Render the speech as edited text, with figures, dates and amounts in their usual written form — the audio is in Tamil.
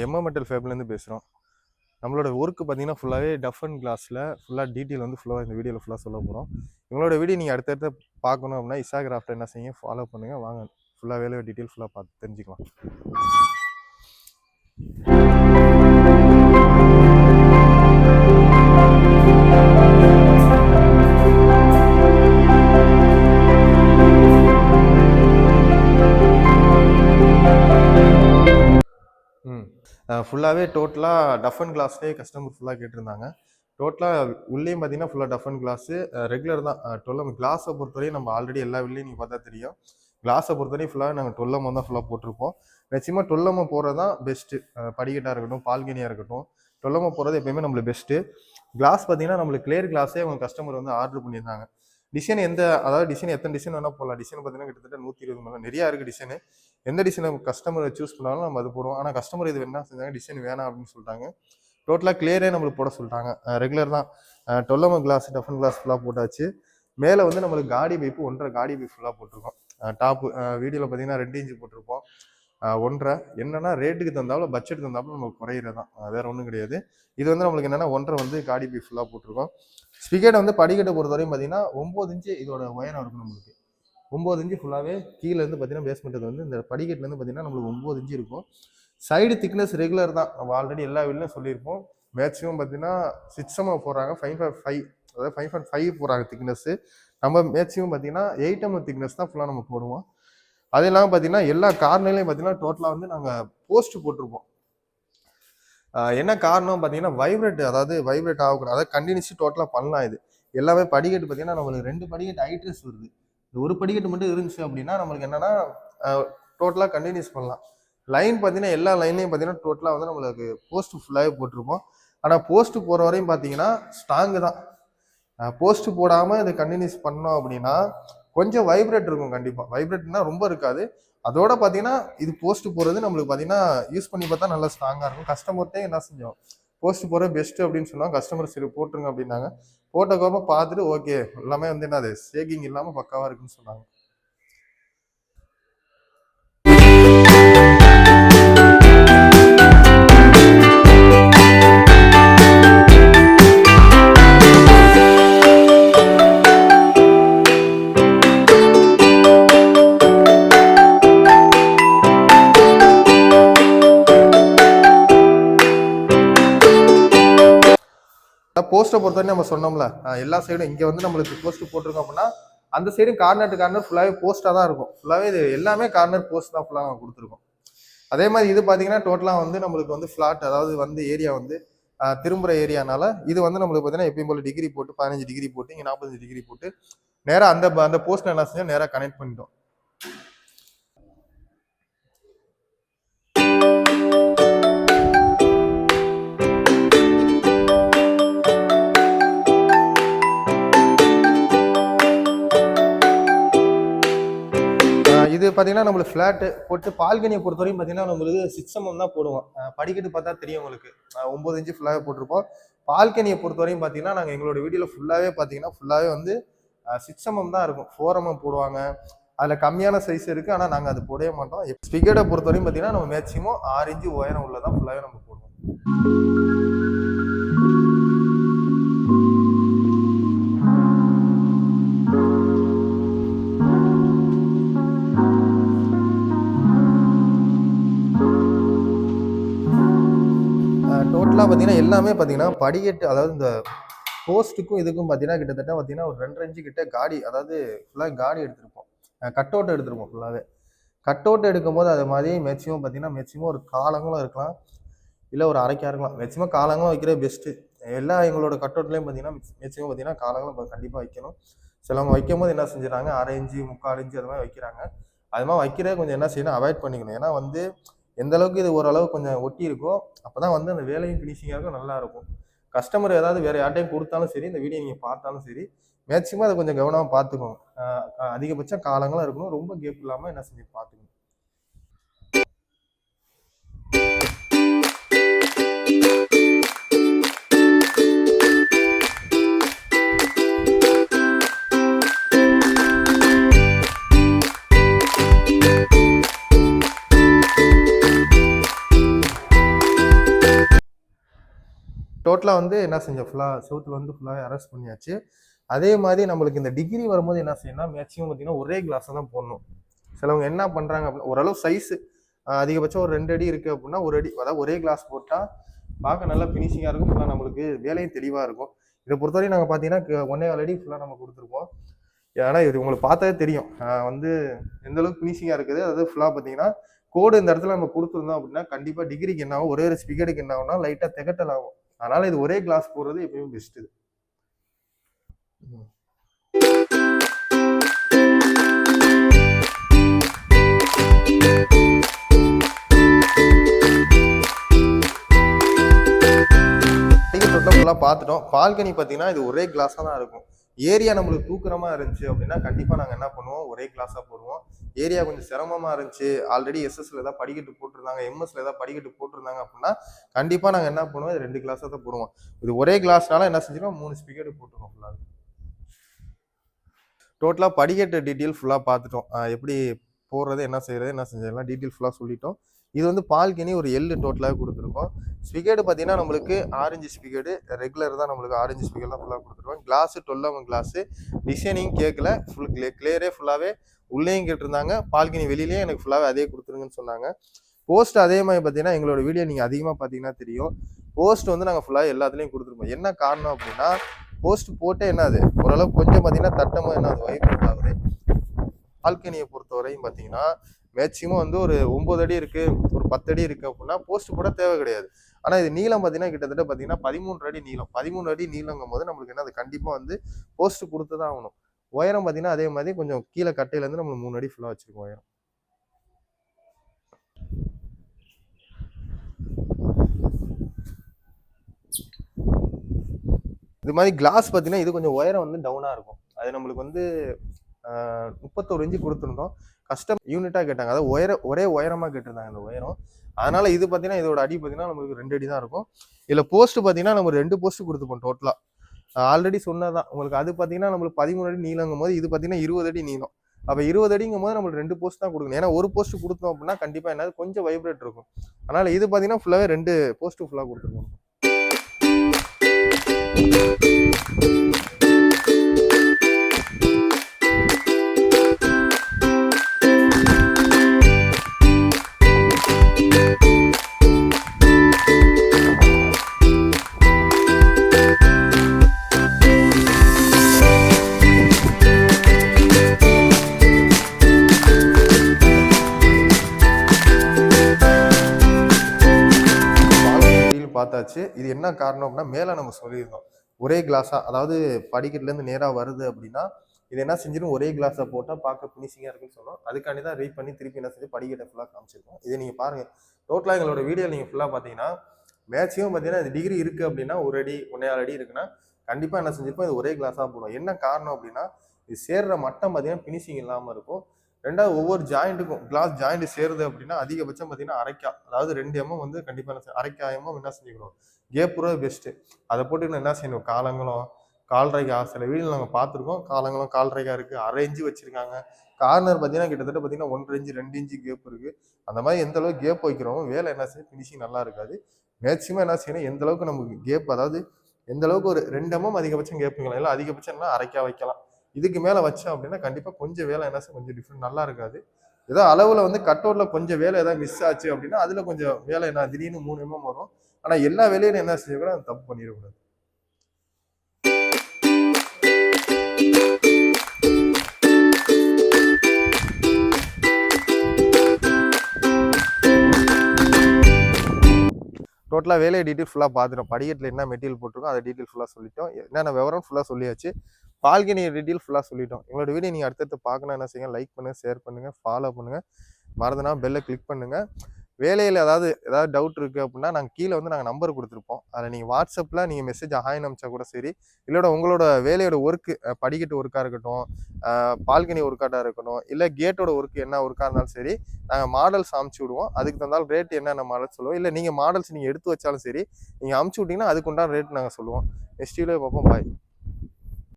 எம்எம்எட்டல் ஃபேப்லேருந்து பேசுகிறோம். நம்மளோட ஒர்க்கு பார்த்தீங்கன்னா ஃபுல்லாகவே டஃப் அண்ட் கிளாஸில் ஃபுல்லாக டீட்டெயில் வந்து ஃபுல்லாக இந்த வீடியோவில் ஃபுல்லாக சொல்ல போகிறோம். இவங்களோட வீடியோ நீங்கள் அடுத்தடுத்து பார்க்கணும் அப்படின்னா இசா கிராஃப்ட் என்ன செய்யுங்க, ஃபாலோ பண்ணுங்கள். வாங்க ஃபுல்லாக வேலை டீட்டெயில் ஃபுல்லாக பார்த்து தெரிஞ்சுக்கலாம். ஃபுல்லாகவே டோட்டலாக டஃப் அண்ட் கிளாஸ்லேயே கஸ்டமர் ஃபுல்லாக கேட்டிருந்தாங்க. டோட்டலாக உள்ளேயும் பார்த்தீங்கன்னா ஃபுல்லாக டஃப் அண்ட் கிளாஸு ரெகுலர் தான். 12 கிளாஸை பொறுத்தவரையும் நம்ம ஆல்ரெடி எல்லா வீட்லேயும் நீங்கள் பார்த்தா தெரியும். கிளாஸை பொறுத்தவரையும் ஃபுல்லாக நாங்கள் 12 தான் ஃபுல்லாக போட்டிருப்போம். மேக்ஸிமம் 12 போகிறது தான் பெஸ்ட்டு. படிக்கட்டாக இருக்கட்டும், பால்கனியாக இருக்கட்டும், 12 போகிறது எப்பயுமே நம்மளுக்கு பெஸ்ட்டு. கிளாஸ் பார்த்தீங்கன்னா நம்மளுக்கு கிளியர் கிளாஸே அவங்க கஸ்டமர் வந்து ஆர்டர் பண்ணியிருந்தாங்க. டிசைன் அதாவது டிசைன் எத்தனை டிசைன் வேணால் போடலாம். டிசைன் பார்த்தீங்கன்னா கிட்டத்தட்ட 120 மேலே நிறையா இருக்குது டிசைனு. எந்த டிசைனை கஸ்டமரை சூஸ் பண்ணாலும் நம்ம அது போடுவோம். ஆனால் கஸ்டமர் இது என்ன செஞ்சாங்க, டிசைன் வேணாம் அப்படின்னு சொல்லிட்டாங்க. டோட்டலாக கிளியரே நம்மளுக்கு போட சொல்லிட்டாங்க. ரெகுலர் தான். 12 கிளாஸ் டஃபன் கிளாஸ் ஃபுல்லாக போட்டாச்சு. மேலே வந்து நம்மளுக்கு காடி பைப்பு 1.5 காடி பைப் ஃபுல்லாக போட்டிருக்கோம். டாப்பு வீடியோவில் பார்த்தீங்கன்னா 2 இன்ச்சு போட்டிருப்போம். 1.5 என்னன்னா ரேட்டுக்கு தந்தாலும் பட்ஜெட் தந்தாலும் நம்மளுக்கு குறையிறது தான், வேறு ஒன்றும் கிடையாது. இது வந்து நம்மளுக்கு என்னென்னா 1.5 வந்து காடி பைப் ஃபுல்லாக போட்டிருக்கோம். ஸ்பிகேட்டை வந்து படிக்கட்டை பொறுத்தவரையும் பார்த்தீங்கன்னா 9 இன்ச்சு இதோட உயரம் இருக்கும். நம்மளுக்கு 9 இன்ச்சு ஃபுல்லாகவே கீழேருந்து பார்த்தீங்கன்னா பேஸ்மெண்ட் வந்து இந்த படிக்கட்டுலேருந்து பார்த்தீங்கன்னா நம்மளுக்கு 9 இன்ச்சு இருக்கும். சைடு திக்னஸ் ரெகுலர் தான். நம்ம ஆல்ரெடி எல்லா வீட்லையும் சொல்லியிருப்போம். மேக்ஸிமம் பார்த்தீங்கன்னா 6 போடுறாங்க, 5.5 அதாவது 5.5 போடுறாங்க திக்னஸ்ஸு. நம்ம மேக்ஸிமம் பார்த்தீங்கன்னா 8 திக்னஸ் தான் ஃபுல்லாக நம்ம போடுவோம். அது இல்லாமல் பார்த்தீங்கன்னா எல்லா கார்னர்லையும் பார்த்தீங்கன்னா டோட்டலாக வந்து நாங்கள் போஸ்ட் போட்டிருப்போம். என்ன காரணம் பார்த்தீங்கன்னா வைப்ரேட் ஆகக்கூடாது. அதாவது கண்டினியூஸி டோட்டலாக பண்ணலாம். இது எல்லாமே படிக்கட்டு பார்த்தீங்கன்னா நம்மளுக்கு 2 படிக்கட்டு ஹைட்ரஸ் வருது. இந்த ஒரு படிக்கட்டு மட்டும் இருந்துச்சு அப்படின்னா நம்மளுக்கு என்னன்னா டோட்டலாக கண்டினியூஸ் பண்ணலாம். லைன் பார்த்தீங்கன்னா எல்லா லைன்லையும் பார்த்தீங்கன்னா டோட்டலாக வந்து நம்மளுக்கு போஸ்ட் ஃபுல்லாகவே போட்டிருப்போம். ஆனால் போஸ்ட் போகிற வரையும் பார்த்தீங்கன்னா ஸ்ட்ராங்கு தான். போஸ்ட் போடாமல் இதை கண்டினியூஸ் பண்ணோம் அப்படின்னா கொஞ்சம் வைப்ரேட் இருக்கும். கண்டிப்பாக வைப்ரேட்னா ரொம்ப இருக்காது. அதோட பார்த்தீங்கன்னா இது போஸ்ட் போகிறது நம்மளுக்கு பார்த்தீங்கன்னா யூஸ் பண்ணி பார்த்தா நல்லா ஸ்ட்ராங்காக இருக்கும். கஸ்டமர்கிட்டே என்ன செஞ்சோம், போஸ்ட் போகிறது பெஸ்ட்டு அப்படின்னு சொன்னாங்க. கஸ்டமர் சரி போட்டுருங்க அப்படின்னாங்க. போட்டக்கப்புறம் பார்த்துட்டு ஓகே எல்லாமே வந்து என்னது ஷேக்கிங் இல்லாமல் பக்காவாக இருக்குன்னு சொன்னாங்க. போஸ்ட்டை பொறுத்தவரை நம்ம சொன்னோம்ல, எல்லா சைடும் இங்கே வந்து நம்மளுக்கு போஸ்ட் போட்டிருக்கோம் அப்படின்னா அந்த சைடும் கார்னர் டு கார்னர் ஃபுல்லாகவே போஸ்ட்டாக தான் இருக்கும். ஃபுல்லாகவே இது எல்லாமே கார்னர் போஸ்ட் தான் ஃபுல்லாக நம்ம கொடுத்துருக்கோம். அதே மாதிரி இது பார்த்தீங்கன்னா டோட்டலாக வந்து நம்மளுக்கு வந்து ஃப்ளாட், அதாவது வந்து ஏரியா வந்து திரும்புகிற ஏரியானால இது வந்து நம்மளுக்கு பார்த்தீங்கன்னா எப்பயும் போல் டிகிரி போட்டு 15 டிகிரி போட்டு இங்கே 45 டிகிரி போட்டு நேராக அந்த போஸ்ட்டில் என்ன செஞ்சோம், நேராக கனெக்ட் பண்ணிட்டோம். இது பார்த்தீங்கன்னா நம்மளுக்கு ஃப்ளாட்டு போட்டு பால்கனியை பொறுத்தவரையும் பார்த்தீங்கன்னா நம்மளுக்கு 6 தான் போடுவோம். படிக்கட்டு பார்த்தா தெரியும் உங்களுக்கு, 9 இன்ச்சு ஃபுல்லாகவே போட்டிருப்போம். பால்கனியை பொறுத்தவரையும் பார்த்தீங்கன்னா நாங்கள் எங்களோட வீடியோவில் ஃபுல்லாகவே வந்து 6 தான் இருக்கும். 4 போடுவாங்க. அதில் கம்மியான சைஸ் இருக்குது, ஆனால் நாங்கள் அது போடவே மாட்டோம். ஸ்பிகேட்டை பொறுத்தவரையும் பார்த்தீங்கன்னா நம்ம மேக்ஸிமம் 6 இன்ச்சு உயரம் உள்ளதான் ஃபுல்லாகவே நம்ம போடுவோம். டோட்டலாக பார்த்தீங்கன்னா எல்லாமே பார்த்தீங்கன்னா படிக்கட்டு, அதாவது இந்த போஸ்ட்டுக்கும் இதுக்கும் பார்த்தீங்கன்னா கிட்டத்தட்ட பார்த்தீங்கன்னா ஒரு 2.5 இன்ச்சு கிட்ட காடி, அதாவது ஃபுல்லாக காடி எடுத்திருப்போம். கட் அவுட் எடுத்திருப்போம் ஃபுல்லாகவே. கட் அவுட் எடுக்கும் போது அது மாதிரி மேக்ஸிமம் ஒரு காலங்களும் இருக்கலாம், இல்லை ஒரு அரைக்கா இருக்கலாம். மேக்ஸிமம் காலங்களும் வைக்கிறது பெஸ்ட்டு. எல்லா எங்களோட கட் அவுட்லேயும் பார்த்தீங்கன்னா மேக்ஸிமம் பார்த்தீங்கன்னா காலங்களும் கண்டிப்பாக வைக்கணும். சிலவங்க வைக்கும் போது என்ன செஞ்சுறாங்க, 1/2 இன்ச்சு 3/4 இன்ச்சு அது மாதிரி வைக்கிறாங்க. அது மாதிரி வைக்கிறத கொஞ்சம் என்ன செய்யணும், அவாய்ட் பண்ணிக்கணும். ஏன்னா வந்து எந்த அளவுக்கு இது ஓரளவு கொஞ்சம் ஒட்டி இருக்கோ அப்போதான் வந்து அந்த வேலையும் ஃபினிஷிங்காக இருக்கும், நல்லா இருக்கும். கஸ்டமர் ஏதாவது வேறு யார்ட்டையும் கொடுத்தாலும் சரி, இந்த வீடியோ நீங்கள் பார்த்தாலும் சரி, மேக்ஸிமம் அதை கொஞ்சம் கவனமாக பார்த்துக்கோங்க. அதிகபட்சம் காலங்களாக இருக்கணும், ரொம்ப கேப் இல்லாமல் என்ன செஞ்சு பார்த்துக்கணும். டோட்டலாக வந்து என்ன செஞ்சோம், ஃபுல்லாக செவுத்துல வந்து ஃபுல்லாகவே அரெஸ்ட் பண்ணியாச்சு. அதே மாதிரி நம்மளுக்கு இந்த டிகிரி வரும்போது என்ன செய்யணும்னா மேக்ஸிமம் பார்த்தீங்கன்னா ஒரே கிளாஸை தான் போடணும். சிலவங்க என்ன பண்ணுறாங்க அப்படின்னா ஓரளவு சைஸு அதிகபட்சம் ஒரு 2 அடி இருக்குது அப்படின்னா ஒரு அடி, அதாவது ஒரே கிளாஸ் போட்டால் பார்க்க நல்லா ஃபினிஷிங்காக இருக்கும், ஃபுல்லாக நம்மளுக்கு வேலையும் தெளிவாக இருக்கும். இதை பொறுத்தவரையும் நாங்கள் பார்த்தீங்கன்னா 1.25 அடி ஃபுல்லாக நம்ம கொடுத்துருக்கோம். ஏன்னா இது உங்களுக்கு பார்த்தாலே தெரியும் வந்து எந்த அளவுக்கு ஃபினிஷிங்காக இருக்குது. அதாவது ஃபுல்லாக பார்த்தீங்கன்னா கோடு இந்த இடத்துல நம்ம கொடுத்துருந்தோம் அப்படின்னா கண்டிப்பாக டிகிரிக்கு என்ன ஆகும், ஒரே ஒரு ஸ்பிகேட்டுக்கு என்ன ஆகும்னா லைட்டாக திகட்டல் ஆகும். அதனால இது ஒரே கிளாஸ் போடுறது எப்பயுமே பெஸ்ட். இது ஃபுல்லாக பார்த்துட்டோம். பால்கனி பார்த்தீங்கன்னா இது ஒரே கிளாஸாக தான் இருக்கும். ஏரியா நம்மளுக்கு தூக்குறமா இருந்துச்சு அப்படின்னா கண்டிப்பாக நாங்கள் என்ன பண்ணுவோம், ஒரே கிளாஸாக போடுவோம். ஏரியா கொஞ்சம் சிரமமாக இருந்துச்சு, ஆல்ரெடி எஸ்எஸ்ல ஏதாவது படிக்கட்டு போட்டிருந்தாங்க, எம்எஸ்ல ஏதாவது படிக்கட்டு போட்டிருந்தாங்க அப்படின்னா கண்டிப்பாக நாங்கள் என்ன பண்ணுவோம், இது 2 கிளாஸாக தான் போடுவோம். இது ஒரே கிளாஸ்னால என்ன செஞ்சிடும், 3 ஸ்பிகேட்டு போட்டுருவோம் ஃபுல்லாக. டோட்டலாக படிக்கட்டு டீட்டெயில் ஃபுல்லாக பார்த்துட்டோம். எப்படி போடுறது, என்ன செய்யறது, என்ன செஞ்சதெல்லாம் டீட்டெயில் ஃபுல்லாக சொல்லிட்டோம். இது வந்து பால்கனி ஒரு எள்ளு டோட்டலாக கொடுத்துருக்கோம். ஸ்பிகேடு பார்த்தீங்கன்னா நம்மளுக்கு ஆரஞ்சு ஸ்பிகேடு ரெகுலர் தான், நம்மளுக்கு ஆரஞ்சு ஸ்பிகேட் தான் ஃபுல்லாக கொடுத்துருக்கோம். கிளாஸு 12 கிளாஸு, டிசைனிங் கேட்கல, ஃபுல் கிளியரே ஃபுல்லாகவே உள்ளேயும் கேட்டிருந்தாங்க, பால்கனி வெளியிலேயே எனக்கு ஃபுல்லாகவே அதே கொடுத்துருங்கன்னு சொன்னாங்க. போஸ்ட் அதே மாதிரி பார்த்தீங்கன்னா எங்களோட வீடியோ நீங்கள் அதிகமாக பார்த்தீங்கன்னா தெரியும், போஸ்ட் வந்து நாங்கள் ஃபுல்லாக எல்லாத்துலேயும் கொடுத்துருப்போம். என்ன காரணம் அப்படின்னா போஸ்ட் போட்டே என்னது ஓரளவுக்கு கொஞ்சம் பார்த்தீங்கன்னா தட்டமாக என்னது வைப்ரேட் ஆகுது. பால்கனியை பொறுத்தவரையும் பார்த்தீங்கன்னா மேக்சிமம் வந்து ஒரு 9 அடி இருக்கு, ஒரு 10 அடி இருக்கு அப்படின்னா போஸ்ட் கூட தேவை கிடையாது. ஆனால் இது நீளம் பார்த்தீங்கன்னா கிட்டத்தட்ட பார்த்தீங்கன்னா 13 அடி நீளம். 13 அடி நீளங்கும் போது நம்மளுக்கு என்ன, அது கண்டிப்பாக வந்து போஸ்ட் கொடுத்து தான் ஆகணும். உயரம் பார்த்தீங்கன்னா அதே மாதிரி கொஞ்சம் கீழே கட்டையிலேருந்து நம்ம 3 அடி ஃபுல்லாக வச்சிருக்கோம் உயரம். இது மாதிரி கிளாஸ் பார்த்தீங்கன்னா இது கொஞ்சம் உயரம் வந்து டவுனாக இருக்கும். அது நம்மளுக்கு வந்து 31 இன்ச்சு கொடுத்துருந்தோம். கஸ்டம் யூனிட்டாக கேட்டாங்க, அதாவது ஒரே உயரமாக கேட்டிருந்தாங்க இந்த உயரம். அதனால இது பார்த்தீங்கன்னா இதோட அடி பார்த்தீங்கன்னா நம்மளுக்கு 2 அடி தான் இருக்கும். இதில் போஸ்ட் பார்த்தீங்கன்னா நம்ம 2 போஸ்ட் கொடுத்துப்போம் டோட்டலாக. ஆல்ரெடி சொன்னதான் உங்களுக்கு. அது பார்த்தீங்கன்னா நம்மளுக்கு 13 அடி நீளங்கும் போது இது பார்த்தீங்கன்னா 20 அடி நீளம். அப்போ 20 அடிங்கும் போது நம்மளுக்கு 2 போஸ்ட் தான் கொடுக்கணும். ஏன்னா ஒரு போஸ்ட் கொடுத்தோம் அப்படின்னா கண்டிப்பாக என்னது கொஞ்சம் வைப்ரேட் இருக்கும். அதனால இது பார்த்தீங்கன்னா ஃபுல்லாகவே 2 போஸ்ட்டு ஃபுல்லாக கொடுத்துருக்கோம். பார்த்தாச்சு. இது என்ன காரணம் அப்படின்னா மேலே நம்ம சொல்லியிருந்தோம் ஒரே கிளாஸா, அதாவது படிக்கட்டுலேருந்து நேராக வருது அப்படின்னா இது என்ன செஞ்சிடும், ஒரே கிளாஸை போட்டால் பார்க்க ஃபினிஷிங்காக இருக்குன்னு சொன்னோம். அதுக்காண்டி தான் ரீட் பண்ணி திருப்பி என்ன செஞ்சு படிக்கட்டை ஃபுல்லாக காமிச்சிருக்கோம். இதை நீங்கள் பாருங்கள். டோட்டலாக எங்களோட வீடியோ நீங்கள் ஃபுல்லாக பார்த்தீங்கன்னா மேக்ஸிமம் பார்த்தீங்கன்னா இது டிகிரி இருக்குது அப்படின்னா 1 அடி 1.25 அடி இருக்குன்னா கண்டிப்பாக என்ன செஞ்சிருப்போம், இது ஒரே கிளாஸாக போடும். என்ன காரணம் அப்படின்னா இது சேர்ற மட்டம் பார்த்தீங்கன்னா ஃபினிஷிங் இல்லாமல் இருக்கும். ரெண்டாவது ஒவ்வொரு ஜாயிண்ட்டுக்கும் கிளாஸ் ஜாயிண்ட் சேருது அப்படின்னா அதிகபட்சம் பார்த்தீங்கன்னா அரைக்கா, அதாவது 2 mm வந்து கண்டிப்பாக அரைக்கா mm என்ன செஞ்சுக்கணும், கேப்புறது பெஸ்ட்டு. அதை போட்டு என்ன செய்யணும், காலங்களும் 1/4 சில வீடியோ நாங்கள் பார்த்துருக்கோம். காலங்களும் 1/4 இருக்குது, 1/2 இன்ச்சு வச்சிருக்காங்க. கார்னர் பார்த்தீங்கன்னா கிட்டத்தட்ட பார்த்தீங்கன்னா 1.5 இன்ச்சு 2 இன்ச்சு கேப் இருக்குது. அந்த மாதிரி எந்த அளவுக்கு கேப் வைக்கிறோமோ வேலை என்ன செய்யும், ஃபினிஷிங் நல்லா இருக்காது. மேக்ஸிமம் என்ன செய்யணும், எந்த அளவுக்கு நமக்கு கேப், அதாவது எந்த அளவுக்கு ஒரு 2 mm அதிகபட்சம் கேப்புங்களா, இல்லை அதிகபட்சம் என்ன அரைக்கா வைக்கலாம். இதுக்கு மேலே வச்சோம் அப்படின்னா கண்டிப்பாக கொஞ்சம் வேலை என்ன செய்யும், கொஞ்சம் டிஃப்ரெண்ட் நல்லா இருக்காது. ஏதோ அளவில் வந்து கட்அவுட்டில் கொஞ்சம் வேலை ஏதாவது மிஸ் ஆச்சு அப்படின்னா அதில் கொஞ்சம் வேலை என்ன திடீர்னு 3 mm வரும். ஆனால் எல்லா வேலையும் என்ன செய்யக்கூடாது, அது தப்பு பண்ணிடக்கூடாது. டோட்டலாக வேலையை டீட்டெயில் ஃபுல்லாக பார்த்துட்டோம். படிக்கட்டில் என்ன மெட்டீரியல் போட்டிருக்கோம் அதை டீட்டெயில் ஃபுல்லாக சொல்லிட்டோம். என்னென்ன விவரம் ஃபுல்லாக சொல்லியாச்சு. பால்கனி டீட்டெயில் ஃபுல்லாக சொல்லிட்டோம். எங்களோட வீடியோ நீங்கள் அடுத்தடுத்து பார்க்கணும் என்ன செய்யுங்க, லைக் பண்ணுங்கள், ஷேர் பண்ணுங்கள், ஃபாலோ பண்ணுங்கள், மறந்துனா பெல்லை கிளிக் பண்ணுங்கள். வேலையில் ஏதாவது டவுட் இருக்குது அப்படின்னா நாங்கள் கீழே வந்து நாங்கள் நம்பர் கொடுத்துருப்போம். அதில் நீங்கள் வாட்ஸ்அப்பில் நீங்கள் மெசேஜ் ஹாய்னு அனுப்பிச்சா கூட சரி, இல்லையோட உங்களோட வேலையோட ஒர்க்கு படிக்கட்டு ஒர்க்காக இருக்கட்டும், பால்கனி ஒர்க்காக இருக்கட்டும், இல்லை கேட்டோட ஒர்க்கு என்ன ஒர்க்காக இருந்தாலும் சரி, நாங்கள் மாடல்ஸ் அமுச்சு விடுவோம். அதுக்கு தந்தாலும் ரேட் என்னென்ன மாடல் சொல்லுவோம். இல்லை நீங்கள் மாடல்ஸ் நீங்கள் எடுத்து வச்சாலும் சரி, நீங்கள் அமுச்சு விட்டிங்கன்னா அதுக்குண்டான ரேட் நாங்கள் சொல்லுவோம். நெக்ஸ்ட் வீடியோ பார்ப்போம். பாய்.